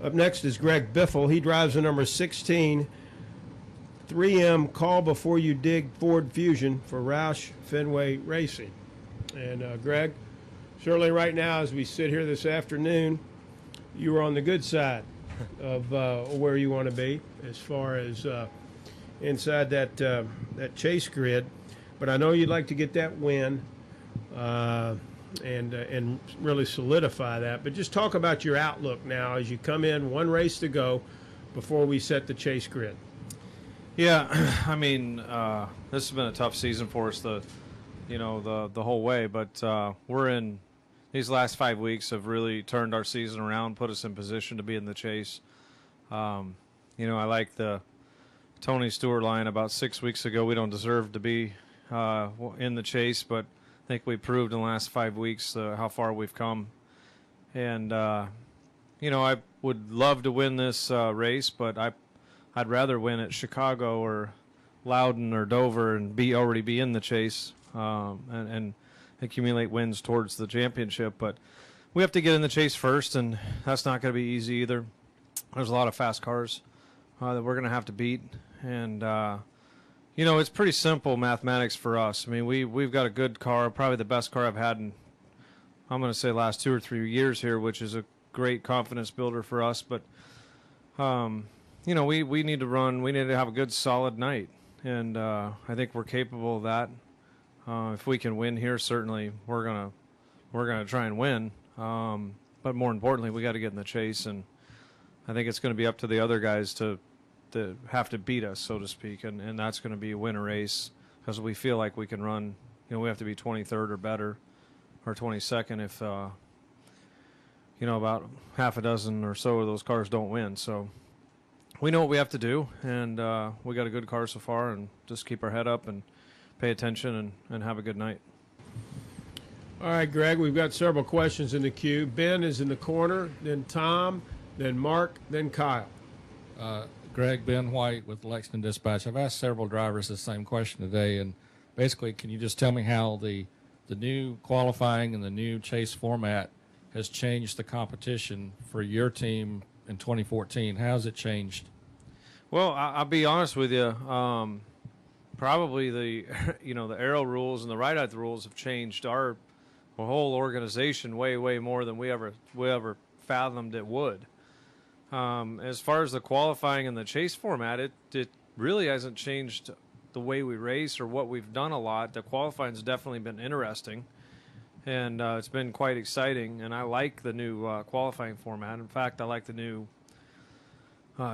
Up next is Greg Biffle. He drives the number 16 3M Call Before You Dig Ford Fusion for Roush Fenway Racing. And Greg, certainly right now as we sit here this afternoon, you are on the good side of where you want to be as far as inside that chase grid. But I know you'd like to get that win and really solidify that. But just talk about your outlook now as you come in, one race to go before we set the chase grid. Yeah, I mean, this has been a tough season for us the whole way. But we're in these last 5 weeks have really turned our season around, put us in position to be in the chase. I like the Tony Stewart line about 6 weeks ago. We don't deserve to be in the chase, but I think we proved in the last 5 weeks how far we've come. And, I would love to win this race, but I'd rather win at Chicago or Loudon or Dover and already be in the chase and accumulate wins towards the championship. But we have to get in the chase first, and that's not going to be easy either. There's a lot of fast cars that we're going to have to beat. And, it's pretty simple mathematics for us. I mean, we've got a good car, probably the best car I've had in, I'm going to say, last 2 or 3 years here, which is a great confidence builder for us. But, we need to run. We need to have a good, solid night. And I think we're capable of that. If we can win here, certainly we're gonna try and win. But more importantly, we got to get in the chase, and I think it's going to be up to the other guys to have to beat us, so to speak, and that's going to be win a race because we feel like we can run. We have to be 23rd or better, or 22nd if about half a dozen or so of those cars don't win. So we know what we have to do, and we got a good car so far, and just keep our head up and pay attention and have a good night. All right, Greg, we've got several questions in the queue. Ben is in the corner, then Tom, then Mark, then Kyle. Greg, Ben White with Lexington Dispatch. I've asked several drivers the same question today, and basically, can you just tell me how the new qualifying and the new chase format has changed the competition for your team in 2014? How has it changed? Well, I'll be honest with you. Probably the aero rules and the ride-out rules have changed our whole organization way more than we ever fathomed it would. As far as the qualifying and the chase format, it really hasn't changed the way we race or what we've done a lot. The qualifying's definitely been interesting, and it's been quite exciting, and I like the new qualifying format. In fact, I like the new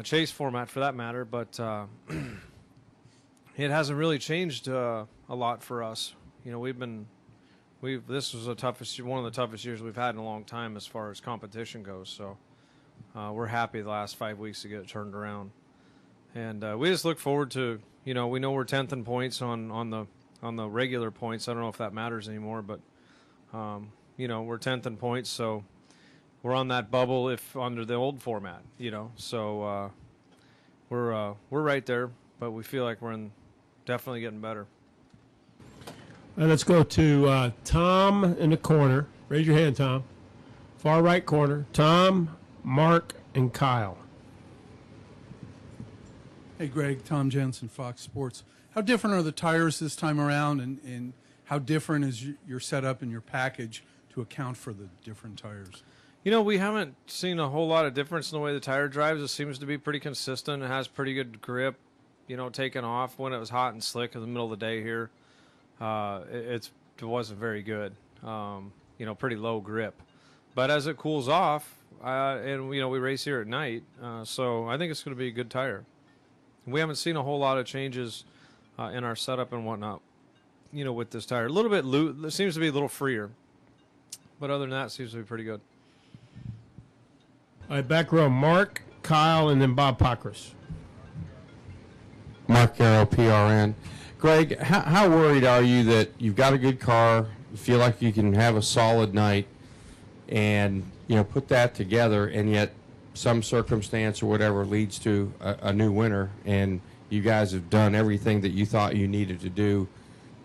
chase format for that matter, but it hasn't really changed a lot for us. This was one of the toughest years we've had in a long time as far as competition goes, so we're happy the last 5 weeks to get it turned around. And we just look forward to, we know we're 10th in points on the regular points. I don't know if that matters anymore, but we're 10th in points, so we're on that bubble if under the old format, So we're right there, but we feel like we're definitely getting better. Let's go to Tom in the corner. Raise your hand, Tom. Far right corner. Tom, Mark, and Kyle. Hey, Greg. Tom Jensen, Fox Sports. How different are the tires this time around, and how different is your setup and your package to account for the different tires? We haven't seen a whole lot of difference in the way the tire drives. It seems to be pretty consistent. It has pretty good grip, taking off when it was hot and slick in the middle of the day here. It wasn't very good, pretty low grip. But as it cools off, and we race here at night, so I think it's going to be a good tire. We haven't seen a whole lot of changes in our setup and whatnot, with this tire. A little bit loose. It seems to be a little freer. But other than that, it seems to be pretty good. All right, back row, Mark, Kyle, and then Bob Pockris. Mark Garrow, PRN. Greg, how worried are you that you've got a good car, you feel like you can have a solid night, and put that together, and yet some circumstance or whatever leads to a new winner, and you guys have done everything that you thought you needed to do,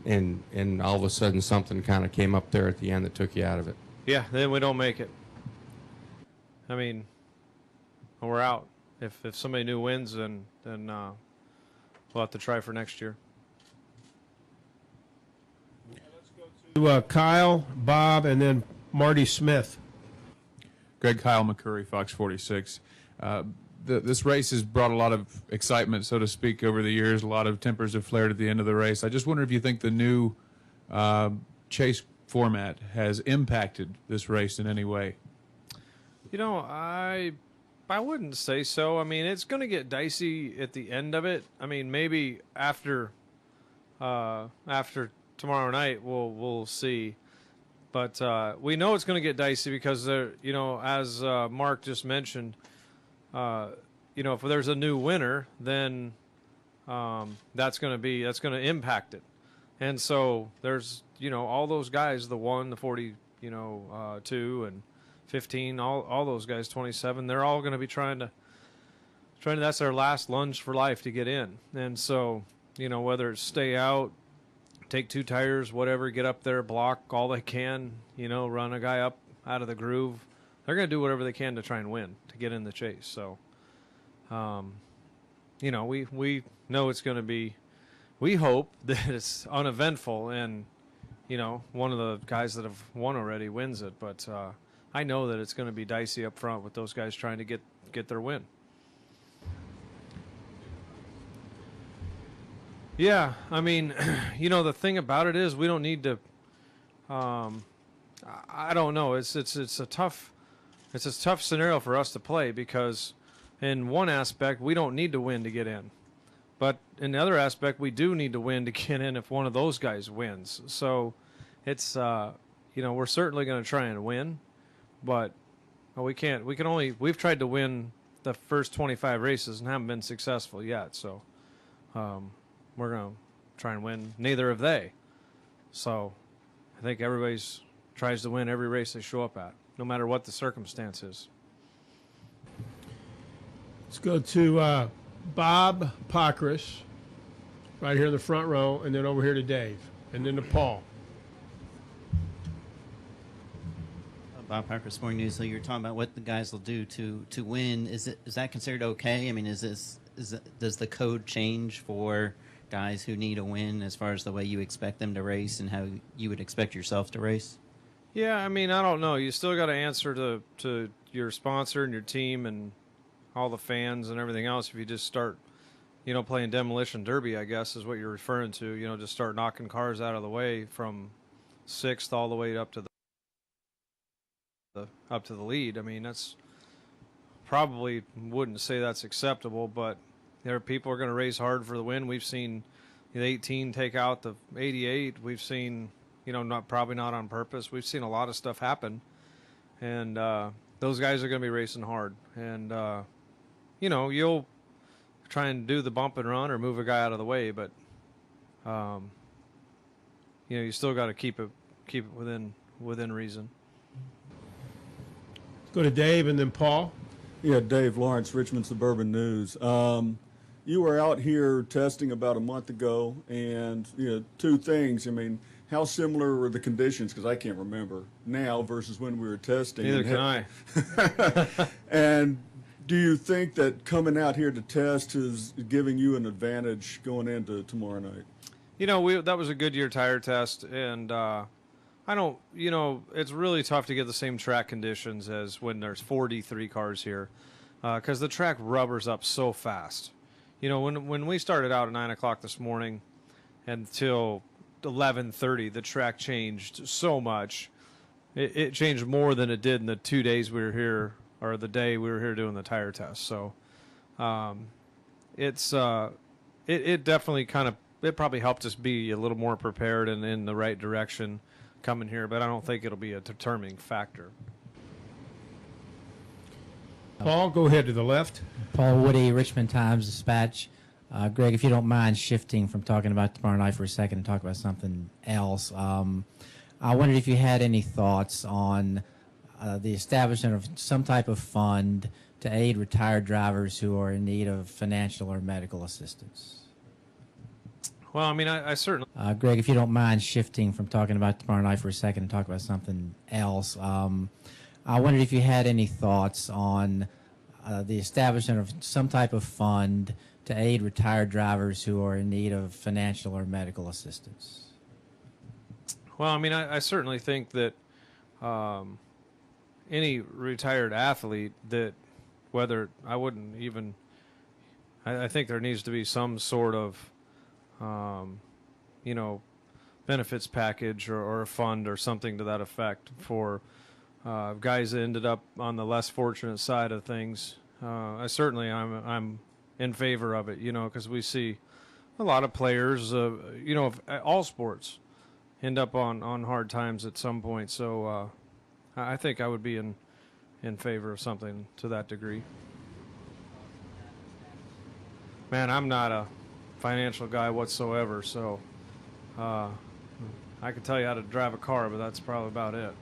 and all of a sudden something kind of came up there at the end that took you out of it? Yeah, then we don't make it. I mean, we're out. If somebody new wins, then we'll have to try for next year. To Kyle, Bob, and then Marty Smith. Greg, Kyle McCurry, Fox 46. This race has brought a lot of excitement, so to speak, over the years. A lot of tempers have flared at the end of the race. I just wonder if you think the new chase format has impacted this race in any way. You know, I wouldn't say so. I mean, it's going to get dicey at the end of it. I mean, maybe after tomorrow night we'll see. But we know it's going to get dicey because you know, as Mark just mentioned, you know, if there's a new winner, then that's going to impact it. And so there's, you know, all those guys, the 1, the 40, you know, 2 and 15, all those guys, 27, they're all going to be trying to, that's their last lunge for life to get in. And so, you know, whether it's stay out, take 2 tires, whatever, get up there, block all they can, you know, run a guy up out of the groove. They're going to do whatever they can to try and win, to get in the chase. So, you know, we know it's going to be, we hope that it's uneventful and, you know, one of the guys that have won already wins it. But I know that it's going to be dicey up front with those guys trying to get their win. Yeah, I mean, you know, the thing about it is we don't need to. I don't know. It's a tough scenario for us to play because, in one aspect, we don't need to win to get in, but in the other aspect, we do need to win to get in if one of those guys wins. So, it's you know, we're certainly going to try and win, but we can't. We've tried to win the first 25 races and haven't been successful yet. So. We're going to try and win. Neither have they. So I think everybody's tries to win every race they show up at, no matter what the circumstance is. Let's go to Bob Pockris, right here in the front row, and then over here to Dave, and then to Paul. Bob Parker, Sporting News. So you're talking about what the guys will do to win. Is that considered okay? I mean, does the code change for guys who need a win as far as the way you expect them to race and how you would expect yourself to race? Yeah, I mean, I don't know. You still got to answer to your sponsor and your team and all the fans and everything else. If you just start, you know, playing demolition derby, I guess is what you're referring to. You know, just start knocking cars out of the way from 6th all the way up to the lead. I mean, that's probably wouldn't say that's acceptable, but there are people who are going to race hard for the win. We've seen the 18 take out the 88. We've seen, you know, probably not on purpose. We've seen a lot of stuff happen, and those guys are going to be racing hard. And you know, you'll try and do the bump and run or move a guy out of the way, but you know, you still got to keep it within reason. Let's go to Dave and then Paul. Yeah, Dave Lawrence, Richmond Suburban News. You were out here testing about a month ago, and you know, 2 things. I mean, how similar were the conditions? Because I can't remember now versus when we were testing. Neither can I. And do you think that coming out here to test is giving you an advantage going into tomorrow night? You know, that was a Goodyear tire test, and I don't, you know, it's really tough to get the same track conditions as when there's 43 cars here, because the track rubbers up so fast. You know, when we started out at 9 o'clock this morning until 11:30, the track changed so much. It changed more than it did in the 2 days we were here, or the day we were here doing the tire test. So, it definitely it probably helped us be a little more prepared and in the right direction coming here, but I don't think it'll be a determining factor. Paul, go ahead to the left. Paul Woody, Richmond Times-Dispatch. Greg, if you don't mind shifting from talking about tomorrow night for a second and talk about something else, I wondered if you had any thoughts on the establishment of some type of fund to aid retired drivers who are in need of financial or medical assistance. Well, I mean, I certainly... Greg, if you don't mind shifting from talking about tomorrow night for a second and talk about something else, I wondered if you had any thoughts on the establishment of some type of fund to aid retired drivers who are in need of financial or medical assistance? Well, I mean, I certainly think that any retired athlete that, whether I wouldn't even, I think there needs to be some sort of, benefits package or a fund or something to that effect for guys that ended up on the less fortunate side of things. I'm in favor of it, because we see a lot of players, of all sports end up on hard times at some point. So I think I would be in favor of something to that degree. Man, I'm not a financial guy whatsoever, so I can tell you how to drive a car, but that's probably about it.